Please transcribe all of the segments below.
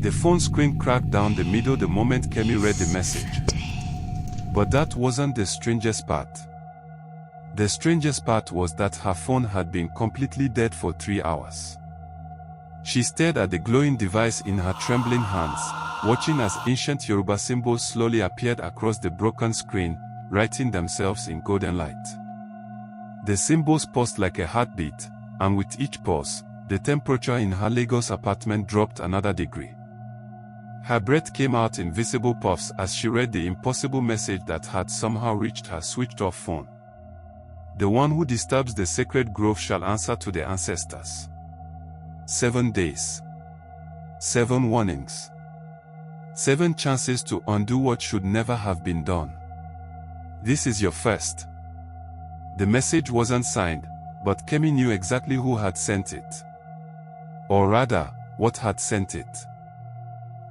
The phone screen cracked down the middle the moment Kemi read the message. But that wasn't the strangest part. The strangest part was that her phone had been completely dead for 3 hours. She stared at the glowing device in her trembling hands, watching as ancient Yoruba symbols slowly appeared across the broken screen, writing themselves in golden light. The symbols paused like a heartbeat, and with each pause, the temperature in her Lagos apartment dropped another degree. Her breath came out in visible puffs as she read the impossible message that had somehow reached her switched-off phone. The one who disturbs the sacred grove shall answer to the ancestors. 7 days. 7 warnings. 7 chances to undo what should never have been done. This is your first. The message wasn't signed, but Kemi knew exactly who had sent it. Or rather, what had sent it.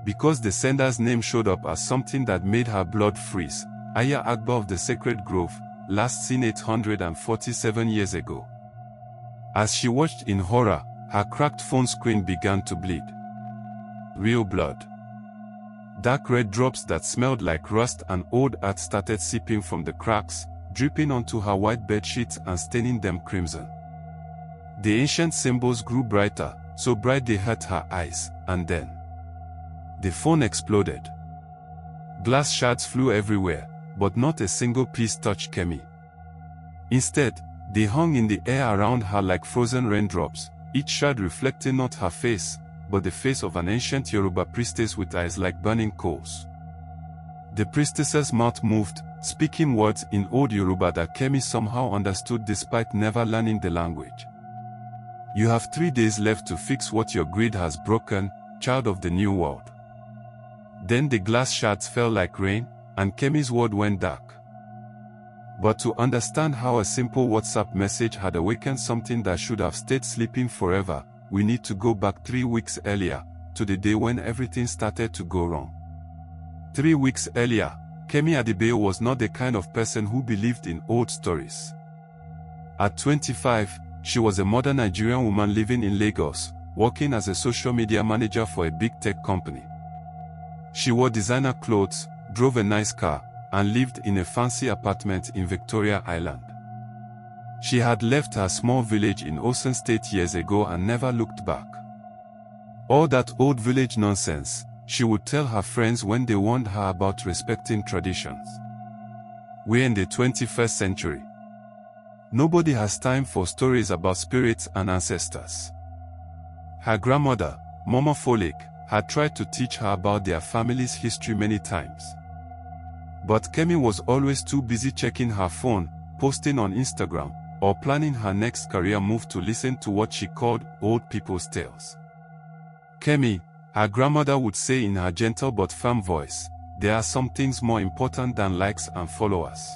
Because the sender's name showed up as something that made her blood freeze. Aya Agba of the Sacred Grove, last seen 847 years ago. As she watched in horror, her cracked phone screen began to bleed. Real blood. Dark red drops that smelled like rust and old earth started seeping from the cracks, dripping onto her white bedsheets and staining them crimson. The ancient symbols grew brighter, so bright they hurt her eyes, and then the phone exploded. Glass shards flew everywhere, but not a single piece touched Kemi. Instead, they hung in the air around her like frozen raindrops, each shard reflecting not her face, but the face of an ancient Yoruba priestess with eyes like burning coals. The priestess's mouth moved, speaking words in old Yoruba that Kemi somehow understood despite never learning the language. You have 3 days left to fix what your greed has broken, child of the new world. Then the glass shards fell like rain, and Kemi's world went dark. But to understand how a simple WhatsApp message had awakened something that should have stayed sleeping forever, we need to go back 3 weeks earlier, to the day when everything started to go wrong. 3 weeks earlier, Kemi Adebayo was not the kind of person who believed in old stories. At 25, she was a modern Nigerian woman living in Lagos, working as a social media manager for a big tech company. She wore designer clothes, drove a nice car, and lived in a fancy apartment in Victoria Island. She had left her small village in Osun State years ago and never looked back. All that old village nonsense, she would tell her friends when they warned her about respecting traditions. We're in the 21st century. Nobody has time for stories about spirits and ancestors. Her grandmother, Mama Folik, had tried to teach her about their family's history many times. But Kemi was always too busy checking her phone, posting on Instagram, or planning her next career move to listen to what she called old people's tales. Kemi, her grandmother would say in her gentle but firm voice, there are some things more important than likes and followers.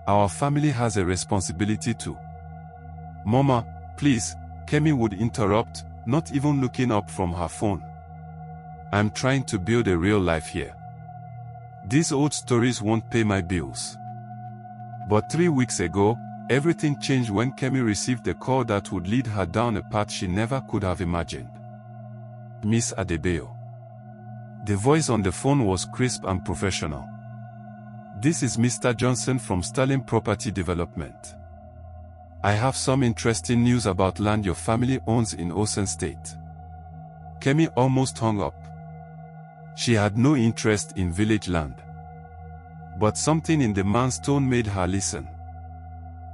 Our family has a responsibility too. Mama, please, Kemi would interrupt, not even looking up from her phone. I'm trying to build a real life here. These old stories won't pay my bills. But 3 weeks ago, everything changed when Kemi received a call that would lead her down a path she never could have imagined. Miss Adebayo. The voice on the phone was crisp and professional. This is Mr. Johnson from Sterling Property Development. I have some interesting news about land your family owns in Osun State. Kemi almost hung up. She had no interest in village land. But something in the man's tone made her listen.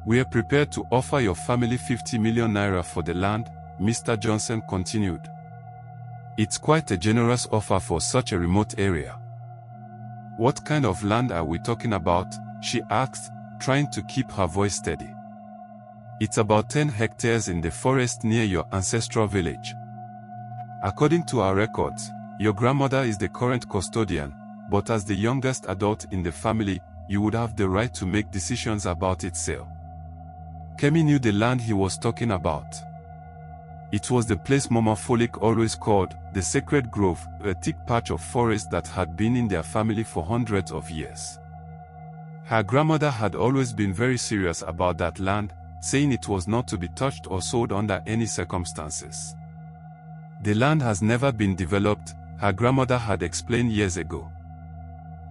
We are prepared to offer your family 50 million naira for the land, Mr. Johnson continued. It's quite a generous offer for such a remote area. What kind of land are we talking about? She asked, trying to keep her voice steady. It's about 10 hectares in the forest near your ancestral village. According to our records, your grandmother is the current custodian, but as the youngest adult in the family, you would have the right to make decisions about its sale. Kemi knew the land he was talking about. It was the place Mama Folik always called the Sacred Grove, a thick patch of forest that had been in their family for hundreds of years. Her grandmother had always been very serious about that land, saying it was not to be touched or sold under any circumstances. The land has never been developed, her grandmother had explained years ago.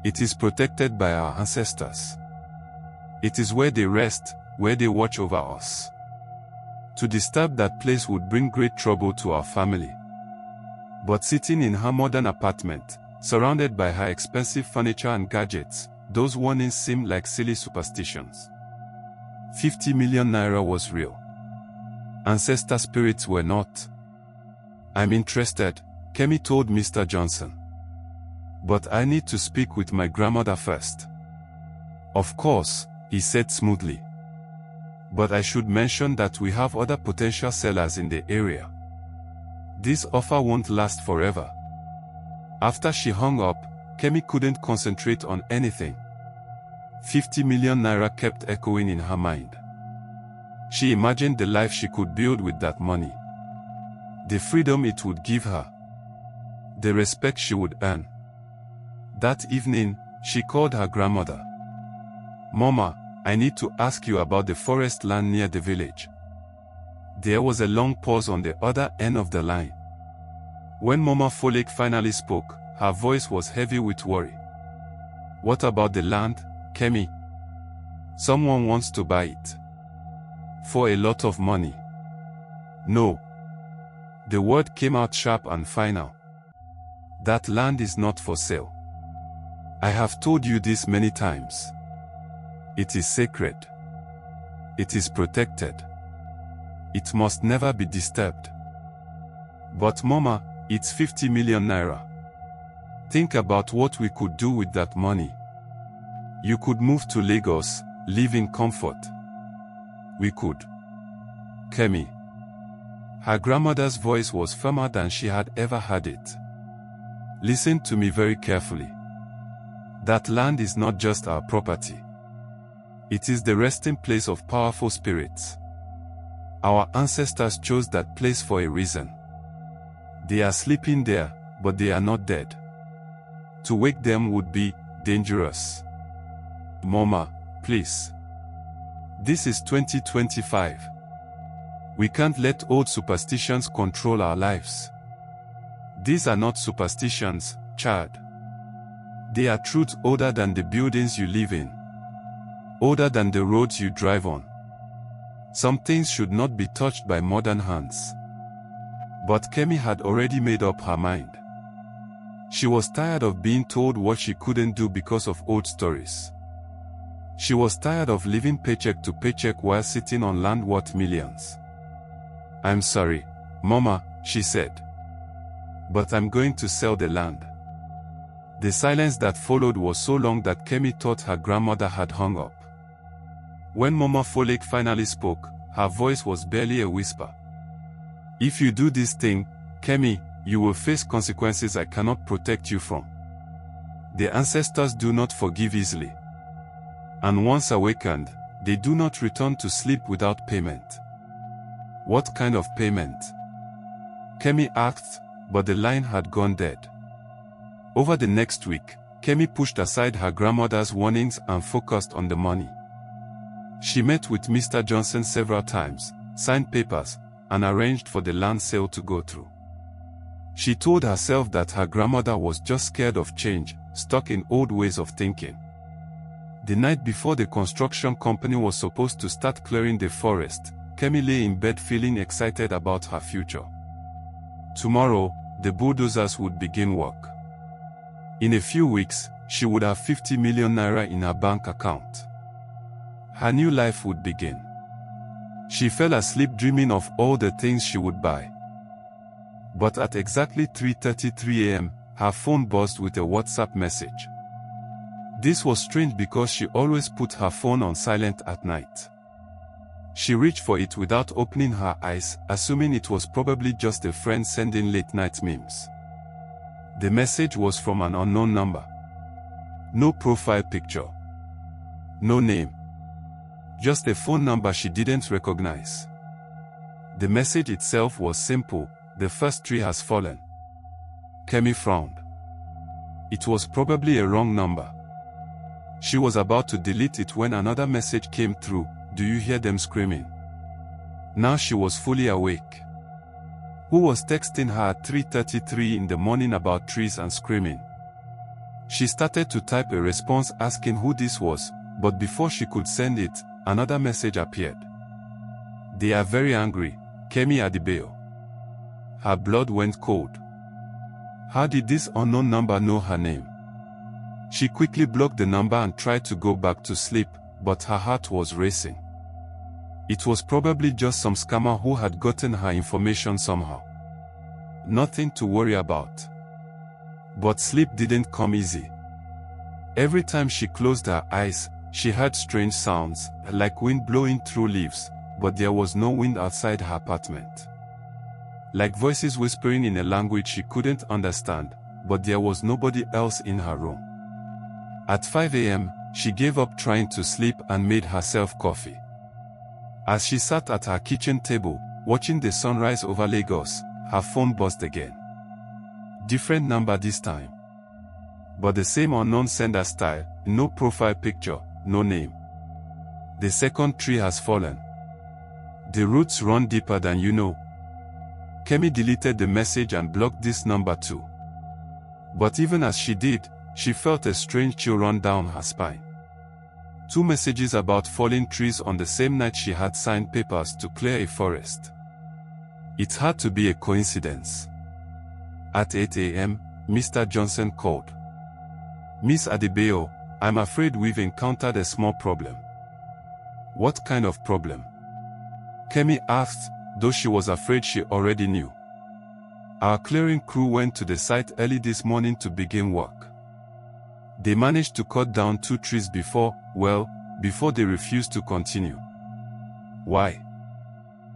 It is protected by our ancestors. It is where they rest, where they watch over us. To disturb that place would bring great trouble to our family. But sitting in her modern apartment, surrounded by her expensive furniture and gadgets, those warnings seemed like silly superstitions. 50 million naira was real. Ancestor spirits were not. I'm interested, Kemi told Mr. Johnson. But I need to speak with my grandmother first. Of course, he said smoothly. But I should mention that we have other potential sellers in the area. This offer won't last forever. After she hung up, Kemi couldn't concentrate on anything. 50 million naira kept echoing in her mind. She imagined the life she could build with that money. The freedom it would give her. The respect she would earn. That evening, she called her grandmother. Mama, I need to ask you about the forest land near the village. There was a long pause on the other end of the line. When Mama Folek finally spoke, her voice was heavy with worry. What about the land, Kemi? Someone wants to buy it. For a lot of money. No. The word came out sharp and final. That land is not for sale. I have told you this many times. It is sacred. It is protected. It must never be disturbed. But Mama, it's 50 million naira. Think about what we could do with that money. You could move to Lagos, live in comfort. We could. Kemi. Her grandmother's voice was firmer than she had ever heard it. Listen to me very carefully. That land is not just our property. It is the resting place of powerful spirits. Our ancestors chose that place for a reason. They are sleeping there, but they are not dead. To wake them would be dangerous. Mama, please. This is 2025. We can't let old superstitions control our lives. These are not superstitions, child. They are truths older than the buildings you live in. Older than the roads you drive on. Some things should not be touched by modern hands. But Kemi had already made up her mind. She was tired of being told what she couldn't do because of old stories. She was tired of living paycheck to paycheck while sitting on land worth millions. I'm sorry, Mama, she said. But I'm going to sell the land. The silence that followed was so long that Kemi thought her grandmother had hung up. When Mama Folek finally spoke, her voice was barely a whisper. If you do this thing, Kemi, you will face consequences I cannot protect you from. The ancestors do not forgive easily. And once awakened, they do not return to sleep without payment. What kind of payment? Kemi asked, but the line had gone dead. Over the next week, Kemi pushed aside her grandmother's warnings and focused on the money. She met with Mr. Johnson several times, signed papers, and arranged for the land sale to go through. She told herself that her grandmother was just scared of change, stuck in old ways of thinking. The night before the construction company was supposed to start clearing the forest, Kemi lay in bed feeling excited about her future. Tomorrow, the bulldozers would begin work. In a few weeks, she would have 50 million naira in her bank account. Her new life would begin. She fell asleep dreaming of all the things she would buy. But at exactly 3:33 a.m., her phone buzzed with a WhatsApp message. This was strange because she always put her phone on silent at night. She reached for it without opening her eyes, assuming it was probably just a friend sending late-night memes. The message was from an unknown number. No profile picture. No name. Just a phone number she didn't recognize. The message itself was simple: the first tree has fallen. Kemi frowned. It was probably a wrong number. She was about to delete it when another message came through: do you hear them screaming? Now she was fully awake. who was texting her at 3:33 in the morning about trees and screaming. She started to type a response asking who this was, but before she could send it, another message appeared. "They are very angry, Kemi Adebayo." Her blood went cold. How did this unknown number know her name? She quickly blocked the number and tried to go back to sleep, but her heart was racing. It was probably just some scammer who had gotten her information somehow. Nothing to worry about. But sleep didn't come easy. Every time she closed her eyes, she heard strange sounds, like wind blowing through leaves, but there was no wind outside her apartment. Like voices whispering in a language she couldn't understand, but there was nobody else in her room. At 5 a.m., she gave up trying to sleep and made herself coffee. As she sat at her kitchen table, watching the sunrise over Lagos, her phone buzzed again. Different number this time. But the same unknown sender style, no profile picture, no name. "The second tree has fallen. The roots run deeper than you know." Kemi deleted the message and blocked this number too. But even as she did, she felt a strange chill run down her spine. 2 messages about falling trees on the same night she had signed papers to clear a forest. It had to be a coincidence. At 8 a.m., Mr. Johnson called. "Miss Adebayo, I'm afraid we've encountered a small problem." "What kind of problem?" Kemi asked, though she was afraid she already knew. "Our clearing crew went to the site early this morning to begin work. They managed to cut down 2 trees before they refused to continue." "Why?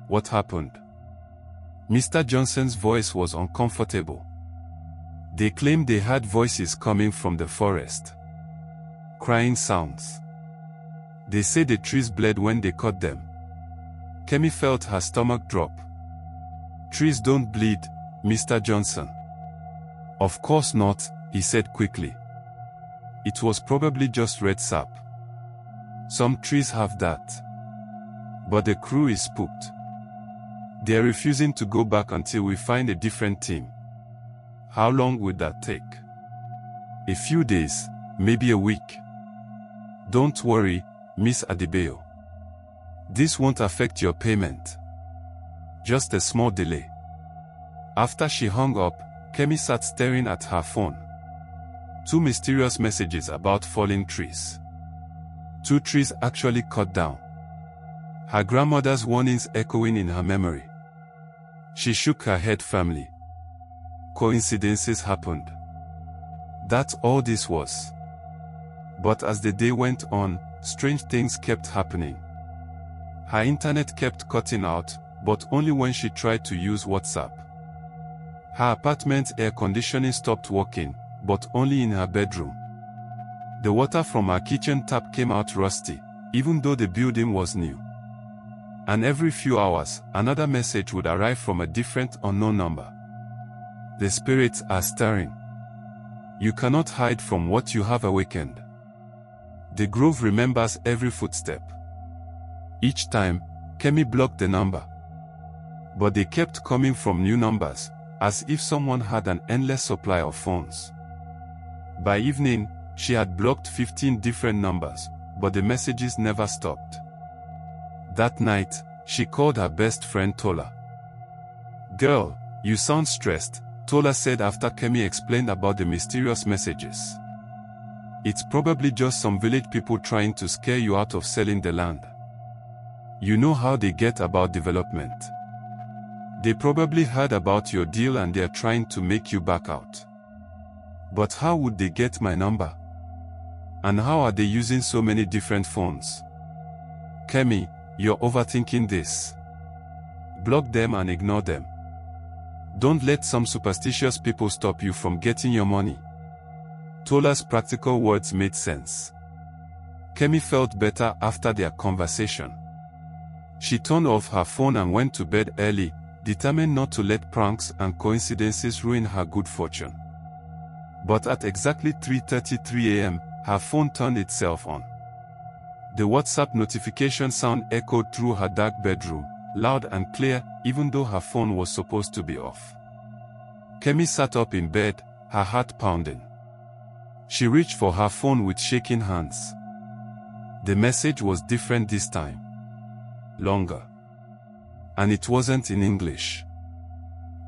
What happened?" Mr. Johnson's voice was uncomfortable. "They claimed they heard voices coming from the forest. Crying sounds. They say the trees bled when they cut them." Kemi felt her stomach drop. "Trees don't bleed, Mr. Johnson." "Of course not," he said quickly. "It was probably just red sap. Some trees have that. But the crew is spooked. They are refusing to go back until we find a different team." "How long would that take?" "A few days, maybe a week." "Don't worry, Miss Adebayo. This won't affect your payment. Just a small delay." After she hung up, Kemi sat staring at her phone. 2 mysterious messages about falling trees. 2 trees actually cut down. Her grandmother's warnings echoing in her memory. She shook her head firmly. Coincidences happened. That's all this was. But as the day went on, strange things kept happening. Her internet kept cutting out, but only when she tried to use WhatsApp. Her apartment's air conditioning stopped working, but only in her bedroom. The water from her kitchen tap came out rusty, even though the building was new. And every few hours, another message would arrive from a different unknown number. The spirits are stirring. You cannot hide from what you have awakened. The grove remembers every footstep. Each time, Kemi blocked the number. But they kept coming from new numbers, as if someone had an endless supply of phones. By evening, she had blocked 15 different numbers, but the messages never stopped. That night, she called her best friend Tola. "Girl, you sound stressed," Tola said after Kemi explained about the mysterious messages. "It's probably just some village people trying to scare you out of selling the land. You know how they get about development. They probably heard about your deal and they're trying to make you back out. But how would they get my number? And how are they using so many different phones? Kemi, you're overthinking this. Block them and ignore them. Don't let some superstitious people stop you from getting your money." Tola's practical words made sense. Kemi felt better after their conversation. She turned off her phone and went to bed early, determined not to let pranks and coincidences ruin her good fortune. But at exactly 3:33 a.m., her phone turned itself on. The WhatsApp notification sound echoed through her dark bedroom, loud and clear, even though her phone was supposed to be off. Kemi sat up in bed, her heart pounding. She reached for her phone with shaking hands. The message was different this time. Longer. And it wasn't in English.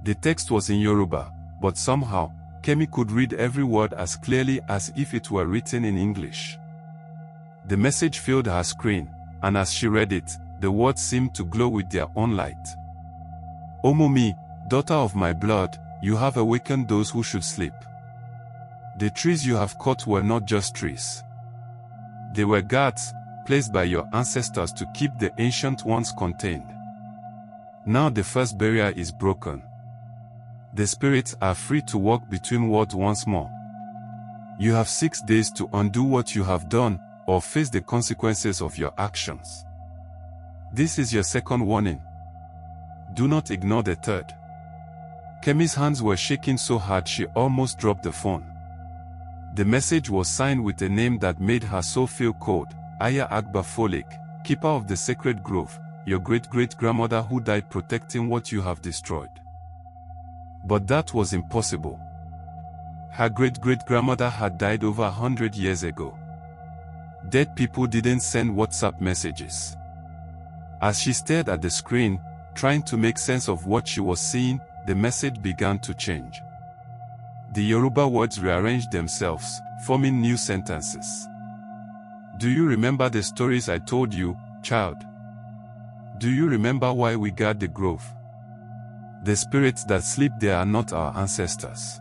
The text was in Yoruba, but somehow, Kemi could read every word as clearly as if it were written in English. The message filled her screen, and as she read it, the words seemed to glow with their own light. Omomi, daughter of my blood, you have awakened those who should sleep. The trees you have cut were not just trees. They were guards, placed by your ancestors to keep the ancient ones contained. Now the first barrier is broken. The spirits are free to walk between worlds once more. You have 6 days to undo what you have done, or face the consequences of your actions. This is your second warning. Do not ignore the third. Kemi's hands were shaking so hard she almost dropped the phone. The message was signed with a name that made her soul feel cold, Aya Agba Folik, keeper of the sacred grove, your great-great-grandmother who died protecting what you have destroyed. But that was impossible. Her great-great-grandmother had died over 100 years ago. Dead people didn't send WhatsApp messages. As she stared at the screen, trying to make sense of what she was seeing, the message began to change. The Yoruba words rearranged themselves, forming new sentences. Do you remember the stories I told you, child? Do you remember why we guard the grove? The spirits that sleep there are not our ancestors.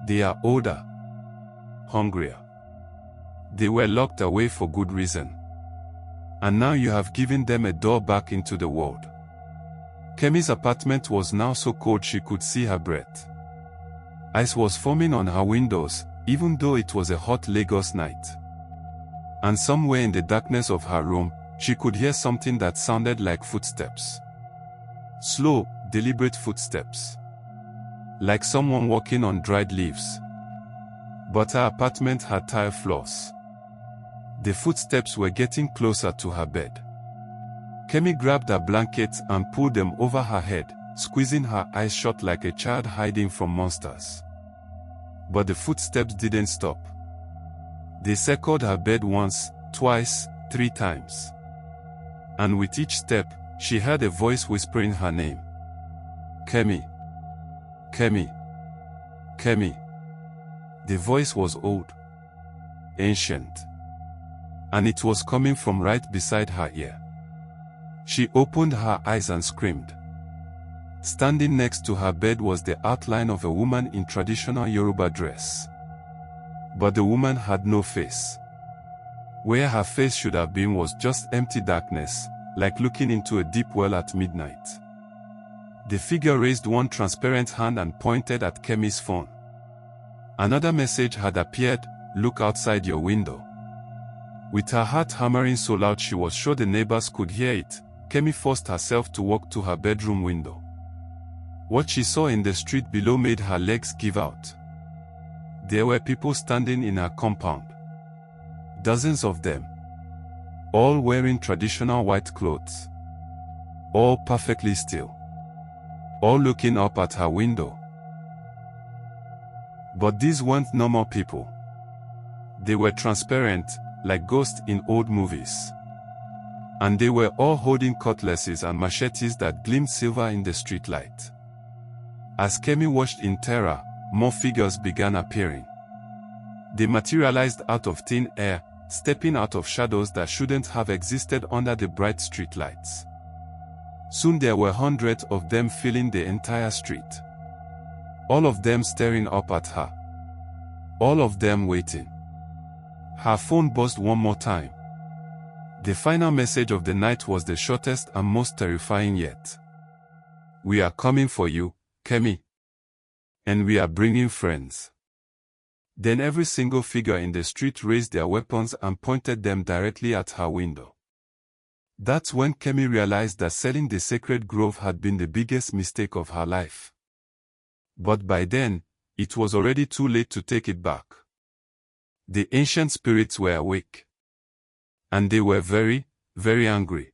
They are older, hungrier. They were locked away for good reason. And now you have given them a door back into the world. Kemi's apartment was now so cold she could see her breath. Ice was forming on her windows, even though it was a hot Lagos night. And somewhere in the darkness of her room, she could hear something that sounded like footsteps. Slow, deliberate footsteps. Like someone walking on dried leaves. But her apartment had tile floors. The footsteps were getting closer to her bed. Kemi grabbed her blankets and pulled them over her head, squeezing her eyes shut like a child hiding from monsters. But the footsteps didn't stop. They circled her bed once, twice, 3 times. And with each step, she heard a voice whispering her name. Kemi. Kemi. Kemi. The voice was old. Ancient. And it was coming from right beside her ear. She opened her eyes and screamed. Standing next to her bed was the outline of a woman in traditional Yoruba dress. But the woman had no face. Where her face should have been was just empty darkness, like looking into a deep well at midnight. The figure raised one transparent hand and pointed at Kemi's phone. Another message had appeared, look outside your window. With her heart hammering so loud she was sure the neighbors could hear it, Kemi forced herself to walk to her bedroom window. What she saw in the street below made her legs give out. There were people standing in her compound. Dozens of them. All wearing traditional white clothes. All perfectly still. All looking up at her window. But these weren't normal people. They were transparent, like ghosts in old movies. And they were all holding cutlasses and machetes that gleamed silver in the streetlight. As Kemi watched in terror, more figures began appearing. They materialized out of thin air, stepping out of shadows that shouldn't have existed under the bright streetlights. Soon there were hundreds of them filling the entire street. All of them staring up at her. All of them waiting. Her phone buzzed one more time. The final message of the night was the shortest and most terrifying yet. We are coming for you, Kemi. And we are bringing friends. Then every single figure in the street raised their weapons and pointed them directly at her window. That's when Kemi realized that selling the sacred grove had been the biggest mistake of her life. But by then, it was already too late to take it back. The ancient spirits were awake. And they were very, very angry.